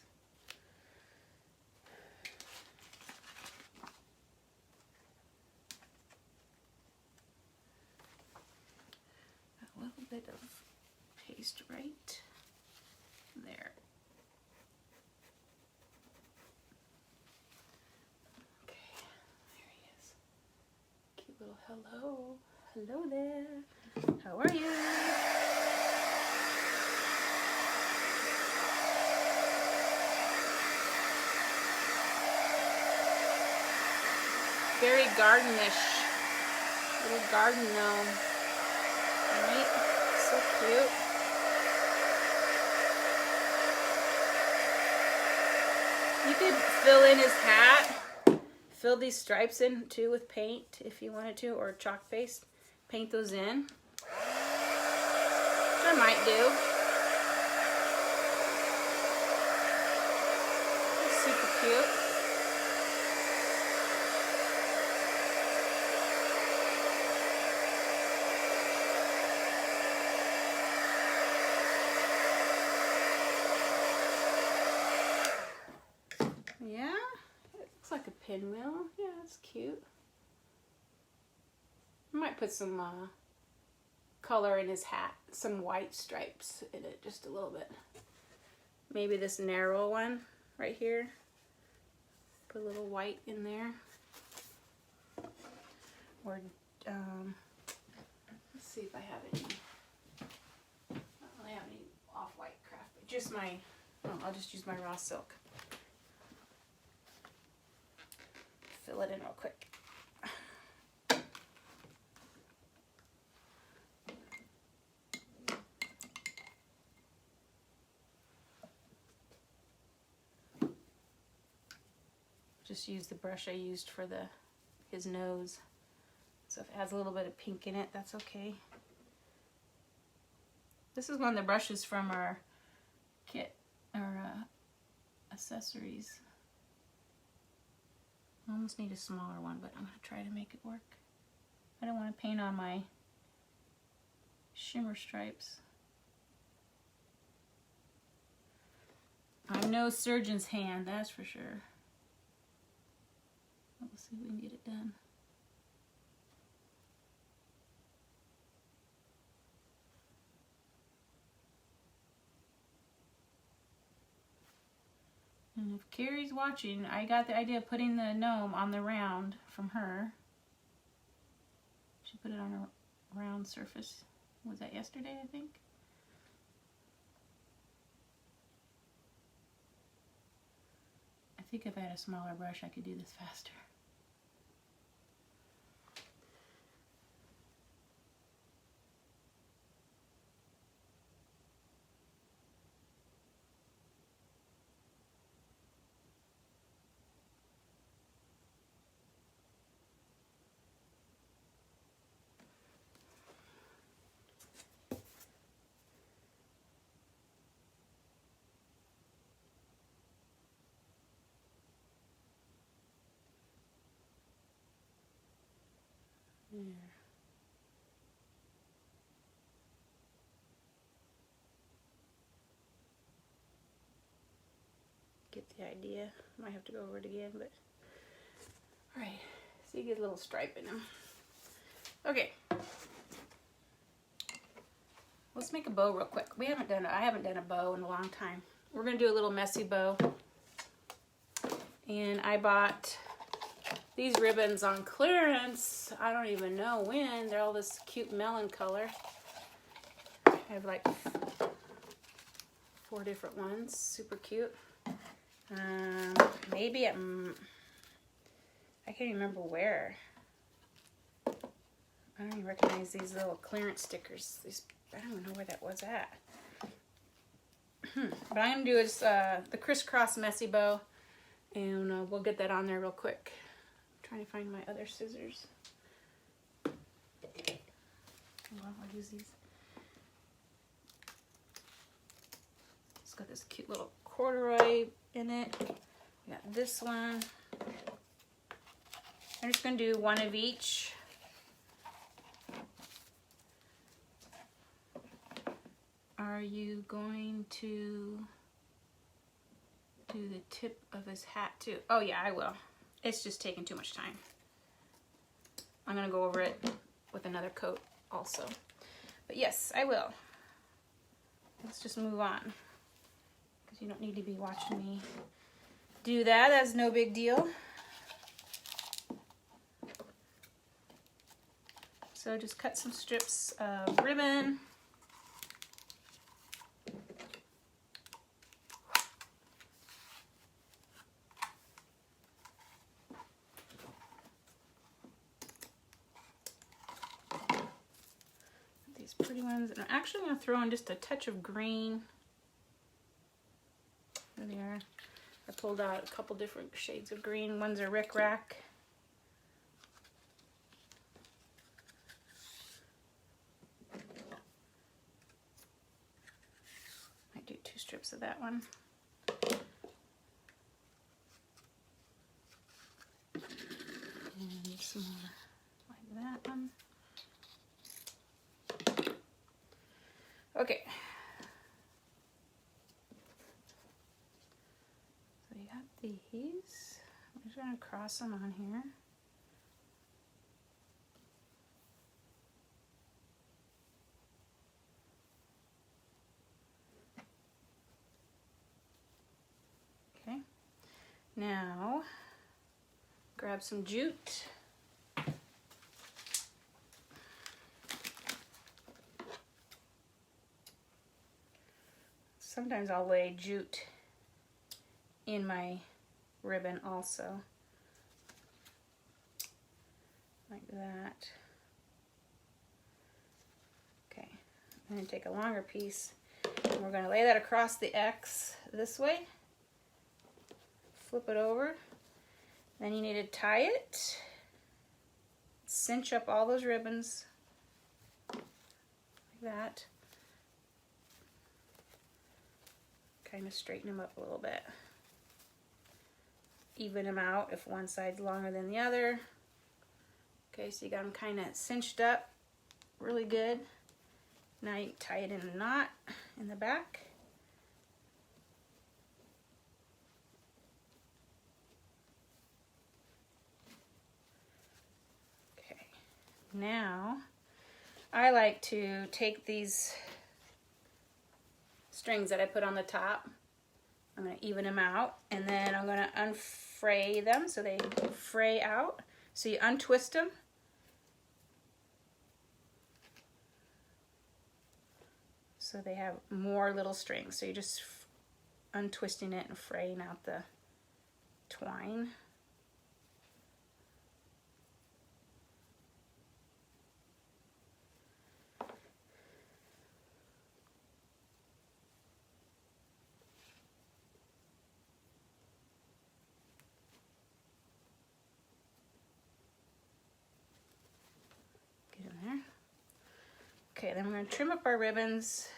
A little bit of paste right there. Okay, there he is. Cute little hello. Hello there. How are you? Very gardenish. Little garden gnome. Right? So cute. You could fill in his hat. Fill these stripes in too with paint if you wanted to, or chalk paste. Paint those in. Which I might do. It's super cute. Yeah, it looks like a pinwheel. Yeah, that's cute. I might put some color in his hat, some white stripes in it, just a little bit. Maybe this narrow one right here. Put a little white in there. Or, let's see if I have any. I don't really have any off-white craft, but just my, oh, I'll just use my raw silk. Fill it in real quick. Just use the brush I used for his nose. So if it has a little bit of pink in it, that's okay. This is one of the brushes from our kit, our accessories. I almost need a smaller one, but I'm going to try to make it work. I don't want to paint on my shimmer stripes. I'm no surgeon's hand, that's for sure. Let's see if we can get it done. And if Carrie's watching, I got the idea of putting the gnome on the round from her. She put it on a round surface. Was that yesterday, I think? I think if I had a smaller brush, I could do this faster. There. Get the idea. Might have to go over it again, but all right. So you get a little stripe in them. Okay. Let's make a bow real quick. I haven't done a bow in a long time. We're gonna do a little messy bow. And I bought these ribbons on clearance. I don't even know when. They're all this cute melon color. I have like 4 different ones. Super cute. Maybe at, I can't remember where. I don't even recognize these little clearance stickers. I don't even know where that was at. But I'm going to do is the crisscross messy bow. And we'll get that on there real quick. Trying to find my other scissors. Well, I'll use these. It's got this cute little corduroy in it. We got this one. I'm just going to do one of each. Are you going to do the tip of his hat too? Oh yeah, I will. It's just taking too much time. I'm gonna go over it with another coat also. But yes, I will. Let's just move on, because you don't need to be watching me do that. That's no big deal. So just cut some strips of ribbon. Pretty ones, and I'm actually going to throw in just a touch of green. There they are. I pulled out a couple different shades of green. One's a Rick Rack. Might do 2 strips of that one. And some more like that one. Okay, so we got these. I'm just going to cross them on here. Okay, now grab some jute. Sometimes I'll lay jute in my ribbon also, like that. Okay, I'm going to take a longer piece, and we're going to lay that across the X this way, flip it over, then you need to tie it, cinch up all those ribbons, like that. Kind of straighten them up a little bit. Even them out if one side's longer than the other. Okay, so you got them kind of cinched up really good. Now you tie it in a knot in the back. Now, I like to take these strings that I put on the top, I'm going to even them out, and then I'm going to unfray them so they fray out. So you untwist them. So they have more little strings. So you're just untwisting it and fraying out the twine. Get in there. Okay, then we're going to trim up our ribbons,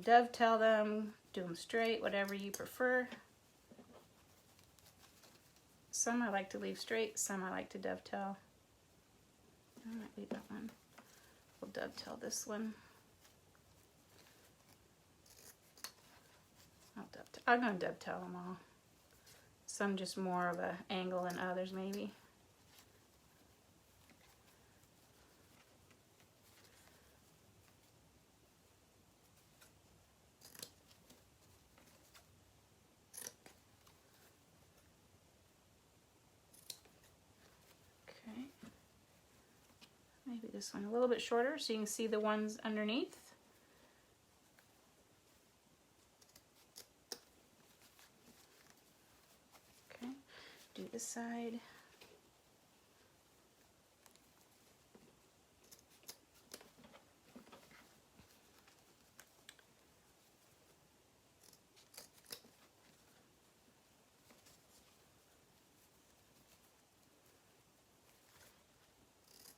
dovetail them, do them straight, whatever you prefer. Some I like to leave straight, some I like to dovetail. I might leave that one. We'll dovetail this one. I'm going to dovetail them all. Some just more of an angle than others maybe. Maybe this one a little bit shorter so you can see the ones underneath. Okay, do this side.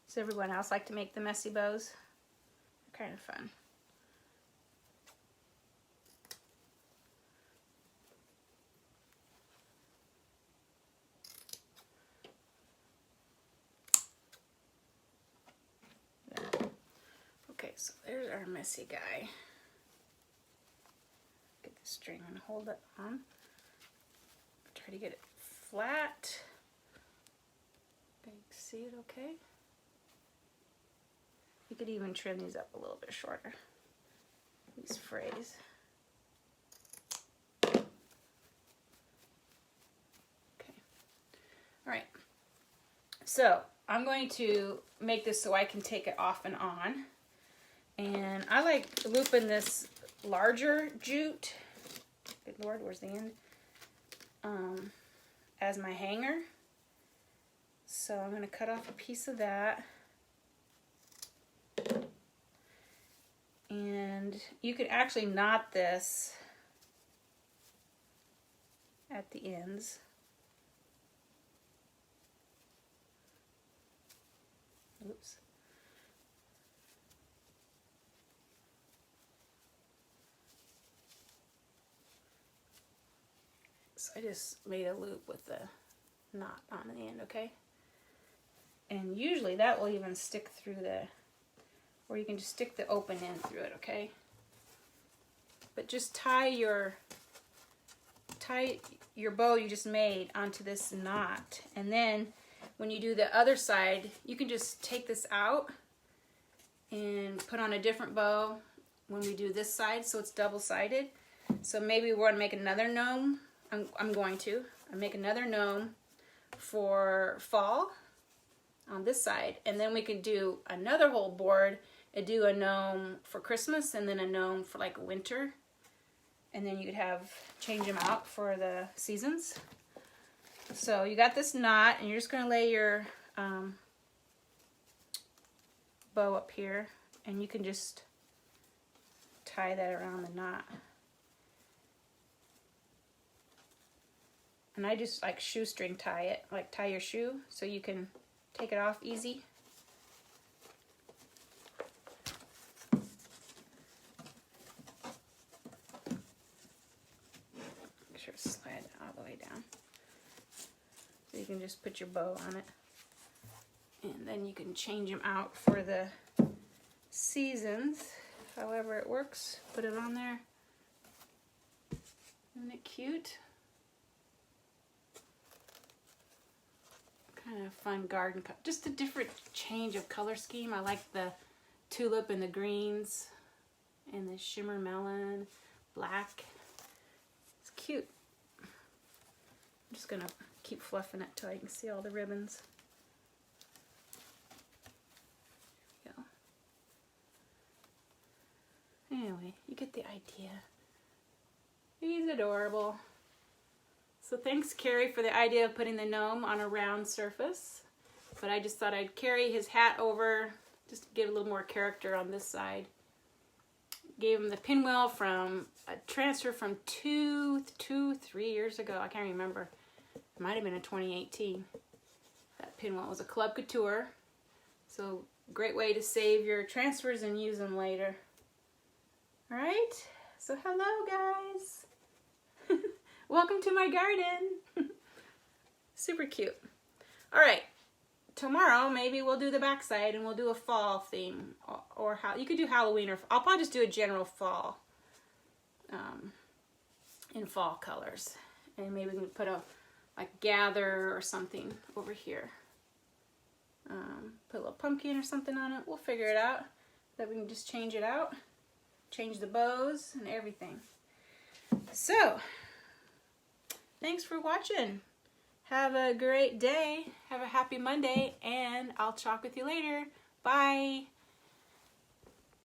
Does everyone else like to make the messy bows? They're kind of fun. There. Okay, so there's our messy guy. Get the string and hold it on. Try to get it flat. You can see it okay? You could even trim these up a little bit shorter, these frays. Okay. All right. So I'm going to make this so I can take it off and on. And I like looping this larger jute. Good Lord, where's the end? As my hanger. So I'm going to cut off a piece of that. And you could actually knot this at the ends. Oops. So I just made a loop with the knot on the end, okay? And usually that will even stick through the, or you can just stick the open end through it, okay? But just tie your bow you just made onto this knot, and then when you do the other side, you can just take this out and put on a different bow when we do this side, so it's double-sided. So maybe we're gonna make another gnome. I'm going to make another gnome for fall on this side, and then we could do another whole board and do a gnome for Christmas and then a gnome for like winter, and then you could have change them out for the seasons. So you got this knot, and you're just going to lay your bow up here, and you can just tie that around the knot. And I just like shoestring tie it, like tie your shoe so you can take it off easy. Make sure it's slide all the way down. So you can just put your bow on it. And then you can change them out for the seasons, however it works. Put it on there. Isn't it cute? kind of fun garden, just a different change of color scheme. I like the tulip and the greens and the shimmer melon, black. It's cute. I'm just gonna keep fluffing it till I can see all the ribbons. There we go. Anyway, you get the idea. He's adorable. So thanks, Carrie, for the idea of putting the gnome on a round surface. But I just thought I'd carry his hat over just to give a little more character on this side. Gave him the pinwheel from a transfer from 3 years ago. I can't remember. It might have been in 2018. That pinwheel was a Club Couture. So great way to save your transfers and use them later. All right. So hello, guys. Welcome to my garden. Super cute. All right. Tomorrow, maybe we'll do the backside and we'll do a fall theme, or how you could do Halloween, or I'll probably just do a general fall, in fall colors, and maybe we can put a like gather or something over here. Put a little pumpkin or something on it. We'll figure it out. That we can just change it out, change the bows and everything. So, thanks for watching. Have a great day. Have a happy Monday, and I'll talk with you later. Bye.